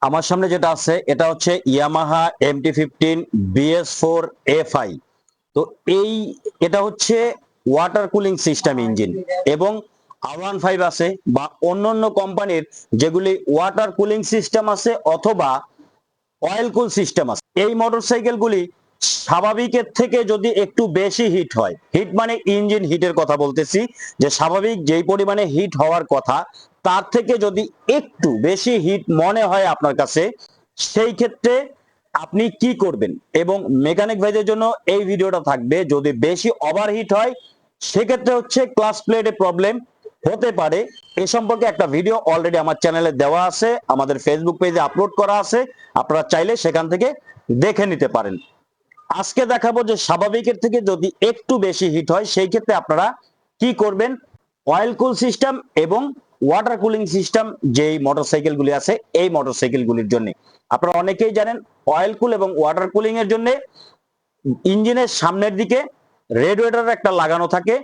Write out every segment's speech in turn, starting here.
আমার সামনে যেটা আছে এটা হচ্ছে ইয়ামাহা MT-15 BS4 FI। তো এটা হচ্ছে ওয়াটার কুলিং সিস্টেম ইঞ্জিন, এবং R15 আছে বা অন্যান্য কোম্পানির যেগুলি ওয়াটার কুলিং সিস্টেম আছে অথবা অয়েল কুল সিস্টেম আছে, এই মোটরসাইকেলগুলি স্বাভাবিকের থেকে যদি একটু বেশি হিট হয়, হিট মানে ইঞ্জিন হিটের কথা বলতেছি, যে স্বাভাবিক যেই পরিমাণে হিট হওয়ার কথা তার থেকে যদি একটু বেশি হিট মনে হয় আপনার কাছে, সেই ক্ষেত্রে আপনি কি করবেন। এবং মেকানিক ভাইদের জন্য এই ভিডিওটা থাকবে, যদি বেশি ওভারহিট হয় সেক্ষেত্রে হচ্ছে ক্লাচ প্লেটে প্রবলেম হতে পারে। এ সম্পর্কে একটা ভিডিও অলরেডি আমার চ্যানেলে দেওয়া আছে, আমাদের ফেসবুক পেজে আপলোড করা আছে, আপনারা চাইলে সেখান থেকে দেখে নিতে পারেন। আজকে দেখাবো যে স্বাভাবিকের থেকে যদি একটু বেশি হিট হয় সেই ক্ষেত্রে আপনারা কি করবেন। অয়েল কুল সিস্টেম এবং ওয়াটার কুলিং সিস্টেম যেই মোটরসাইকেলগুলি আছে এই মোটরসাইকেলগুলির জন্য, আপনারা অনেকেই জানেন অয়েল কুল এবং ওয়াটার কুলিং এর জন্য ইঞ্জিনের সামনের দিকে রেডিয়েটর একটা লাগানো থাকে।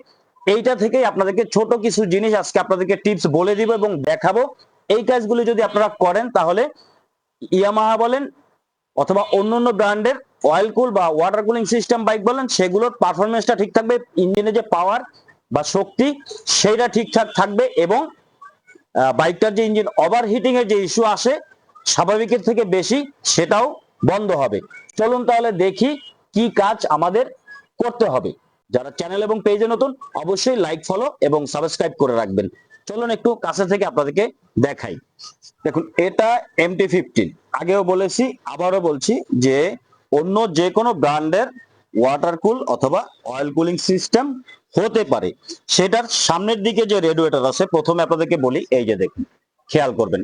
এইটা থেকেই আপনাদেরকে ছোট কিছু জিনিস আজকে আপনাদেরকে টিপস বলে দিব এবং দেখাবো। এই কাজগুলি যদি আপনারা করেন তাহলে ইয়ামাহা বলেন অথবা অন্যান্য ব্র্যান্ডের অয়েল কুল বা ওয়াটার কুলিং সিস্টেম বাইক বলেন, সেগুলোর পারফরমেন্সটা ঠিক থাকবে, ইঞ্জিনের যে পাওয়ার বা শক্তি সেইটা ঠিকঠাক থাকবে, এবং বাইকটার যে ইঞ্জিন ওভারহিটিং এর যে ইস্যু আসে স্বাভাবিকের থেকে বেশি, সেটাও বন্ধ হবে। চলুন তাহলে দেখি কি কাজ আমাদের করতে হবে। যারা চ্যানেল এবং পেজে নতুন অবশ্যই লাইক, ফলো এবং সাবস্ক্রাইব করে রাখবেন। চলুন একটু কাছে থেকে আপনাদেরকে দেখাই। দেখুন, এটা MT-15, আগেও বলেছি আবারও বলছি যে অন্য যে কোনো ব্র্যান্ডের ওয়াটার কুল অথবা অয়েল কুলিং সিস্টেম হতে পারে। সেটার সামনের দিকে যে রেডিয়েটর আছে, প্রথমে আপনাদেরকে বলি, এই যে দেখুন, খেয়াল করবেন,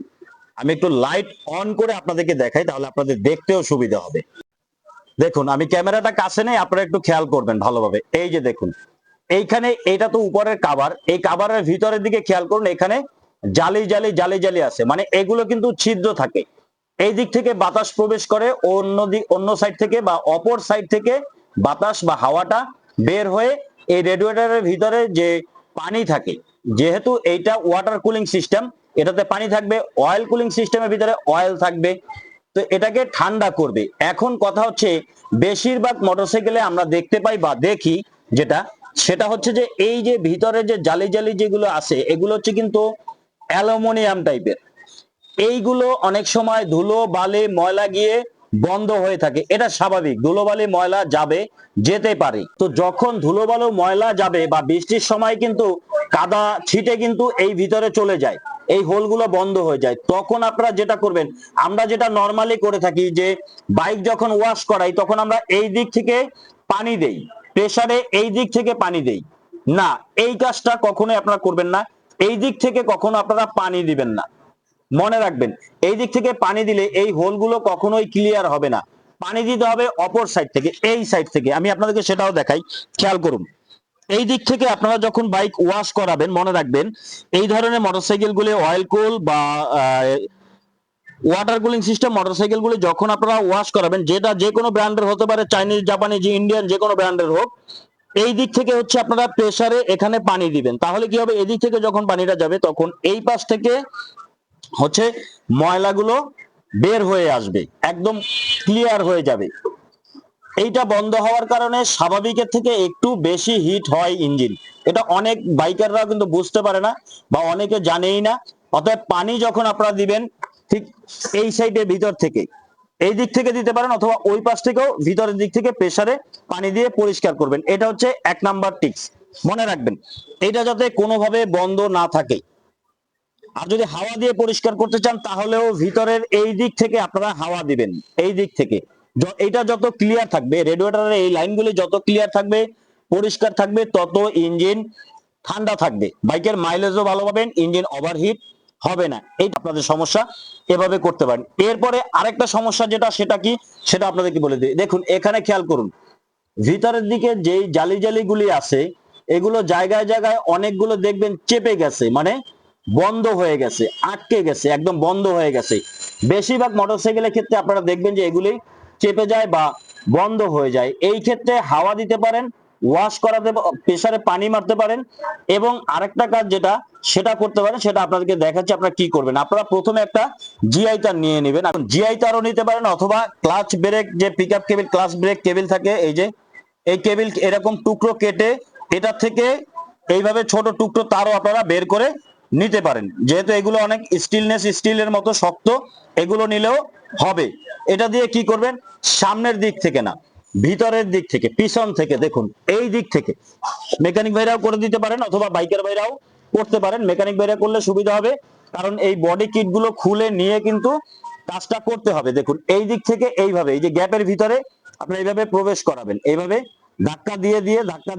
আমি একটু লাইট অন করে আপনাদেরকে দেখাই তাহলে আপনাদের দেখতেও সুবিধা হবে। দেখুন, আমি ক্যামেরাটা কাছে নেই, আপনারা একটু খেয়াল করবেন ভালোভাবে। এই যে দেখুন, এইখানে এটা তো উপরের কাভার, এই কাভারের ভিতরের দিকে খেয়াল করুন, এখানে জালি জালি জালি জালি আছে, মানে এগুলো কিন্তু ছিদ্র থাকে। এই দিক থেকে বাতাস প্রবেশ করে, অন্য সাইড থেকে বা অপর সাইড থেকে বাতাস বা হাওয়াটা বের হয়ে এই রেডিয়েটরের ভিতরে যে পানি থাকে, যেহেতু এইটা ওয়াটার কুলিং সিস্টেম, এটাতে পানি থাকবে, অয়েল কুলিং সিস্টেমের ভিতরে অয়েল থাকবে, তো এটাকে ঠান্ডা করবে। এখন কথা হচ্ছে, বেশিরভাগ মোটরসাইকেলে আমরা দেখতে পাই বা দেখি যেটা, সেটা হচ্ছে যে এই যে ভিতরে যে জালি জালি যেগুলো আছে এগুলো হচ্ছে কিন্তু অ্যালুমিনিয়াম টাইপের। এইগুলো অনেক সময় ধুলো বালি ময়লা গিয়ে বন্ধ হয়ে থাকে, এটা স্বাভাবিক, ধুলোবালি ময়লা যাবে, যেতে পারে। তো যখন ধুলোবালু ময়লা যাবে বা বৃষ্টির সময় কিন্তু কাদা ছিটে কিন্তু এই ভিতরে চলে যায়, এই হোলগুলো বন্ধ হয়ে যায়, তখন আপনারা যেটা করবেন, আমরা যেটা নর্মালি করে থাকি যে বাইক যখন ওয়াশ করাই তখন আমরা এই দিক থেকে পানি দেই, প্রেসারে এই দিক থেকে পানি দেই না, এই কাজটা কখনোই আপনারা করবেন না। এই দিক থেকে কখনো আপনারা পানি দিবেন না, মনে রাখবেন। এই দিক থেকে পানি দিলে এই হোলগুলো কখনোই ক্লিয়ার হবে না, পানি দিতে হবে অপর সাইড থেকে, এই সাইড থেকে। আমি আপনাদেরকে সেটাও দেখাই, খেয়াল করুন। এই দিক থেকে আপনারা যখন বাইক ওয়াশ করাবেন, মনে রাখবেন এই ধরনের মোটরসাইকেল গুলি অয়েল কুল বা ওয়াটার কুলিং সিস্টেম মোটরসাইকেল গুলি যখন আপনারা ওয়াশ করাবেন, যেটা যে কোনো ব্র্যান্ডের হতে পারে, চাইনিজ, জাপানিজ, ইন্ডিয়ান, যে কোনো ব্র্যান্ডের হোক, এই দিক থেকে হচ্ছে আপনারা প্রেসারে এখানে পানি দিবেন। তাহলে কি হবে, এদিক থেকে যখন পানিটা যাবে তখন এই পাশ থেকে হচ্ছে ময়লাগুলো বের হয়ে আসবে, একদম ক্লিয়ার হয়ে যাবে। এইটা বন্ধ হওয়ার কারণে স্বাভাবিকের থেকে একটু বেশি হিট হয় ইঞ্জিন, এটা অনেক বাইকাররা কিন্তু বুঝতে পারে না বা অনেকে জানেই না। অতএব পানি যখন আপনারা দিবেন, ঠিক এই সাইডে ভিতর থেকে, এই দিক থেকে দিতে পারেন অথবা ওই পাশ থেকেও ভিতরের দিক থেকে প্রেসারে পানি দিয়ে পরিষ্কার করবেন। এটা হচ্ছে 1 নাম্বার টিপস, মনে রাখবেন। এটা যাতে কোনোভাবে বন্ধ না থাকে। আর যদি হাওয়া দিয়ে পরিষ্কার করতে চান তাহলেও ভিতরের এই দিক থেকে আপনারা হাওয়া দিবেন, এই দিক থেকে। এটা যত ক্লিয়ার থাকবে, রেডিয়েটরের এই লাইনগুলি যত ক্লিয়ার থাকবে, পরিষ্কার থাকবে, তত ইঞ্জিন ঠান্ডা থাকবে, বাইকের মাইলেজও ভালো পাবেন, ইঞ্জিন ওভারহিট হবে না। এইটা আপনাদের সমস্যা, এভাবে করতে পারেন। এরপরে আরেকটা সমস্যা যেটা, সেটা কি, সেটা আপনাদেরকে বলে দিই। দেখুন, এখানে খেয়াল করুন, ভিতরের দিকে যেই জালি জালি গুলি আছে, এগুলো জায়গায় জায়গায় অনেকগুলো দেখবেন চেপে গেছে, মানে বন্ধ হয়ে গেছে, আটকে গেছে, একদম বন্ধ হয়ে গেছে। বেশিরভাগ মোটরসাইকেলের ক্ষেত্রে আপনারা দেখবেন যে এগুলি চেপে যায় বা বন্ধ হয়ে যায়। এই ক্ষেত্রে হাওয়া দিতে পারেন, ওয়াশ করাতে, প্রেসারে পানি মারতে পারেন। এবং আরেকটা কাজ যেটা সেটা করতে পারেন, সেটা আপনাদেরকে দেখাচ্ছি আপনারা কি করবেন। আপনারা প্রথমে একটা জিআই তার নিয়ে নেবেন, এখন জিআই তারও নিতে পারেন, অথবা ক্লাচ ব্রেক যে পিকআপ কেবল, ক্লাচ ব্রেক কেবল থাকে, এই যে এই কেবল এরকম টুকরো কেটে এটা থেকে এইভাবে ছোট টুকরো তারও আপনারা বের করে নিতে পারেন। যেহেতু এগুলো অনেক স্টিলের মতো শক্ত, এগুলো নিলেও হবে। এটা দিয়ে কি করবেন, সামনের দিক থেকে না, ভিতরের দিক থেকে, পিছন থেকে, দেখুন এই দিক থেকে মেকানিক ভাইরাও করে দিতে পারেন, অথবা বাইকের ভাইরাও করতে পারেন। মেকানিক ভাইরা করলে সুবিধা হবে, কারণ এই বডি কিট গুলো খুলে নিয়ে কিন্তু কাজটা করতে হবে। দেখুন এই দিক থেকে এইভাবে, এই যে গ্যাপের ভিতরে আপনি এইভাবে প্রবেশ করাবেন, এইভাবে ধাক্কা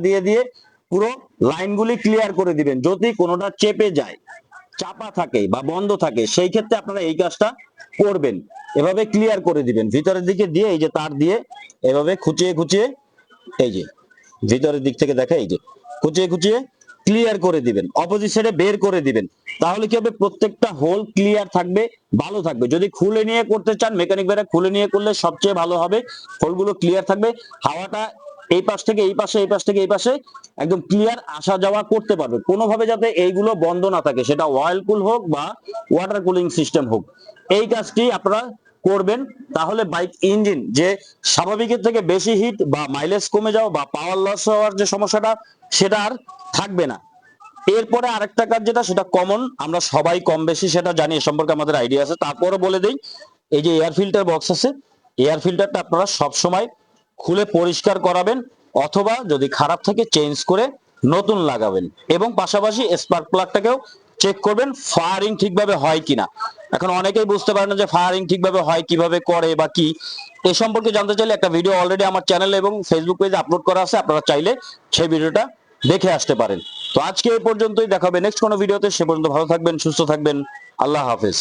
দিয়ে দিয়ে পুরো লাইনগুলি ক্লিয়ার করে দিবেন। যদি কোনোটা চেপে যায়, চাপা থাকে বা বন্ধ থাকে, সেই ক্ষেত্রে আপনারা এই কাজটা করবেন। এভাবে ক্লিয়ার করে দিবেন, ভিতরের দিকে দিয়ে এই যে তার দিয়ে এভাবে খুঁচিয়ে এই যে ভিতরের দিক থেকে দেখা, এই যে খুঁচিয়ে ক্লিয়ার করে দিবেন, অপোজিট সাইডে বের করে দিবেন। তাহলে কি হবে, প্রত্যেকটা হোল ক্লিয়ার থাকবে, ভালো থাকবে। যদি খুলে নিয়ে করতে চান, মেকানিক ভাইরা খুলে নিয়ে করলে সবচেয়ে ভালো হবে, হোলগুলো ক্লিয়ার থাকবে, হাওয়াটা এই পাশ থেকে এই পাশে, এই পাশ থেকে এই পাশে একদম ক্লিয়ার আসা যাওয়া করতে পারবে। কোনোভাবে যাতে এইগুলো বন্ধ না থাকে, সেটা অয়েল কুল হোক বা ওয়াটার কুলিং সিস্টেম হোক, এই কাজটি আপনারা করবেন। তাহলে বাইক ইঞ্জিন যে স্বাভাবিকের থেকে বেশি হিট বা মাইলেজ কমে যাওয়া বা পাওয়ার লস হওয়ার যে সমস্যাটা, সেটা আর থাকবে না। এরপরে আরেকটা কাজ যেটা, সেটা কমন, আমরা সবাই কম বেশি সেটা জানি, এ সম্পর্কে আমাদের আইডিয়া আছে, তারপরে বলে দেই। এই যে এয়ার ফিল্টার বক্স আছে, এয়ার ফিল্টারটা আপনারা সব সময় খুলে পরিষ্কার করাবেন, অথবা যদি খারাপ থাকে চেঞ্জ করে নতুন লাগাবেন। এবং পাশাপাশি স্পার্ক প্লাগটাকেও চেক করবেন ফায়ারিং ঠিকভাবে হয় কিনা। এখন অনেকেই বুঝতে পারে না যে ফায়ারিং ঠিকভাবে হয় কিভাবে করে বা কি, এ সম্পর্কে জানতে চাইলে একটা ভিডিও অলরেডি আমার চ্যানেল এবং ফেসবুক পেজে আপলোড করা আছে, আপনারা চাইলে সেই ভিডিওটা দেখে আসতে পারেন। তো আজকে এই পর্যন্তই, দেখা হবে নেক্সট কোনো ভিডিওতে। সে পর্যন্ত ভালো থাকবেন, সুস্থ থাকবেন, আল্লাহ হাফেজ।